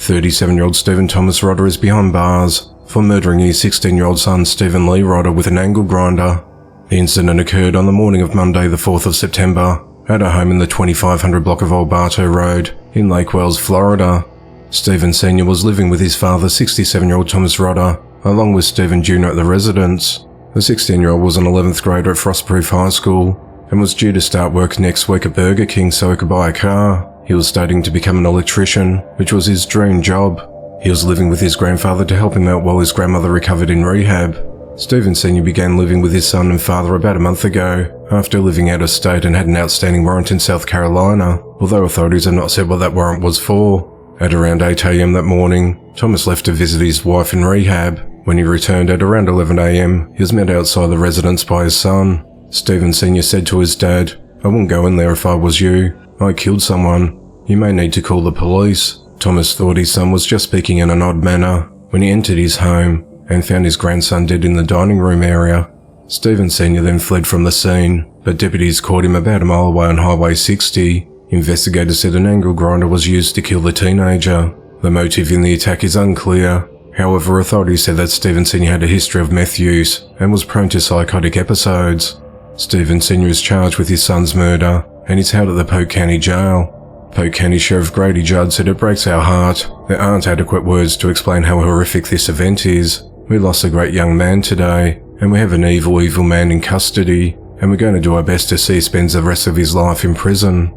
37-year-old Stephen Thomas Rodder is behind bars for murdering his 16-year-old son Stephen Lee Rodder with an angle grinder. The incident occurred on the morning of Monday the 4th of September at a home in the 2500 block of Old Bartow Road in Lake Wales, Florida. Stephen Sr. was living with his father, 67-year-old Thomas Rodder, along with Stephen Jr. at the residence. The 16-year-old was an 11th grader at Frostproof High School and was due to start work next week at Burger King so he could buy a car. He was studying to become an electrician, which was his dream job. He was living with his grandfather to help him out while his grandmother recovered in rehab. Stephen Sr. began living with his son and father about a month ago, after living out of state and had an outstanding warrant in South Carolina, although authorities have not said what that warrant was for. At around 8 a.m. that morning, Thomas left to visit his wife in rehab. When he returned at around 11 a.m, he was met outside the residence by his son. Stephen Sr. said to his dad, "I wouldn't go in there if I was you. I killed someone. You may need to call the police." Thomas thought his son was just speaking in an odd manner when he entered his home and found his grandson dead in the dining room area. Stephen Sr. then fled from the scene, but deputies caught him about a mile away on Highway 60. Investigators said an angle grinder was used to kill the teenager. The motive in the attack is unclear. However, authorities said that Stephen Sr. had a history of meth use and was prone to psychotic episodes. Stephen Sr. is charged with his son's murder and is held at the Polk County Jail. Polk County Sheriff Grady Judd said, "It breaks our heart. There aren't adequate words to explain how horrific this event is. We lost a great young man today, and we have an evil man in custody, and we're going to do our best to see he spends the rest of his life in prison."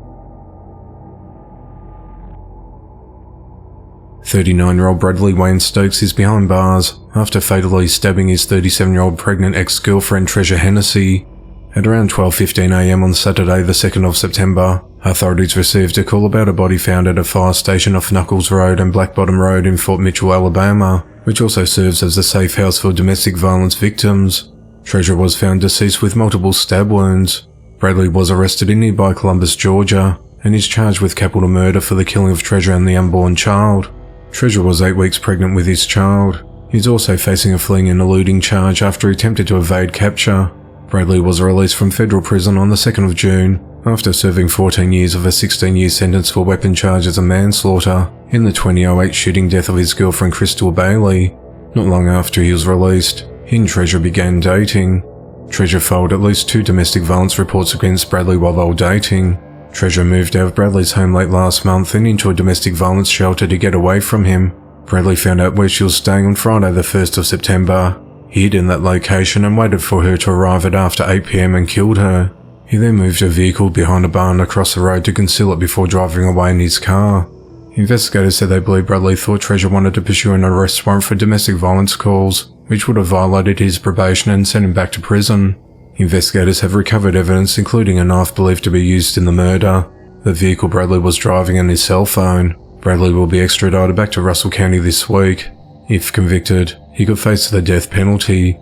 39-year-old Bradley Wayne Stokes is behind bars after fatally stabbing his 37-year-old pregnant ex-girlfriend Treasure Hennessy. At around 12:15 a.m. on Saturday the 2nd of September, authorities received a call about a body found at a fire station off Knuckles Road and Black Bottom Road in Fort Mitchell, Alabama, which also serves as a safe house for domestic violence victims. Treasure was found deceased with multiple stab wounds. Bradley was arrested in nearby Columbus, Georgia, and is charged with capital murder for the killing of Treasure and the unborn child. Treasure was 8 weeks pregnant with his child. He's also facing a fleeing and eluding charge after he attempted to evade capture. Bradley was released from federal prison on the 2nd of June after serving 14 years of a 16-year sentence for weapon charges and manslaughter in the 2008 shooting death of his girlfriend Crystal Bailey. Not long after he was released, he and Treasure began dating. Treasure filed at least 2 domestic violence reports against Bradley while they were dating. Treasure moved out of Bradley's home late last month and into a domestic violence shelter to get away from him. Bradley found out where she was staying on Friday the 1st of September. He hid in that location and waited for her to arrive at after 8 p.m. and killed her. He then moved a vehicle behind a barn across the road to conceal it before driving away in his car. Investigators said they believe Bradley thought Treasure wanted to pursue an arrest warrant for domestic violence calls, which would have violated his probation and sent him back to prison. Investigators have recovered evidence including a knife believed to be used in the murder, the vehicle Bradley was driving and his cell phone. Bradley will be extradited back to Russell County this week. If convicted, he could face the death penalty.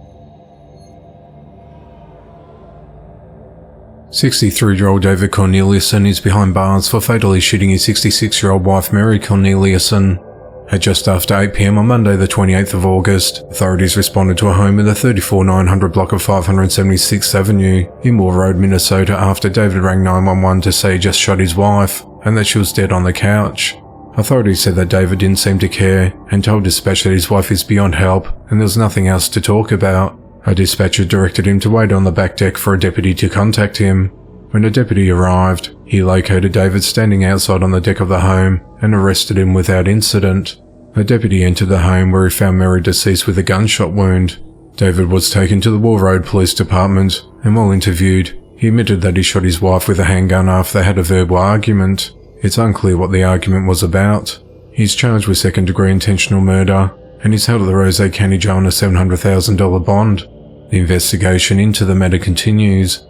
63-year-old David Corneliuson is behind bars for fatally shooting his 66-year-old wife Mary Corneliuson. At just after 8 p.m. on Monday the 28th of August, authorities responded to a home in the 34900 block of 576th Avenue in Moore Road, Minnesota after David rang 911 to say he just shot his wife and that she was dead on the couch. Authorities said that David didn't seem to care and told dispatch that his wife is beyond help and there was nothing else to talk about. A dispatcher directed him to wait on the back deck for a deputy to contact him. When a deputy arrived, he located David standing outside on the deck of the home and arrested him without incident. A deputy entered the home where he found Mary deceased with a gunshot wound. David was taken to the Wall Road Police Department and while interviewed, he admitted that he shot his wife with a handgun after they had a verbal argument. It's unclear what the argument was about. He's charged with second-degree intentional murder and is held at the Rose County Jail on a $700,000 bond. The investigation into the matter continues.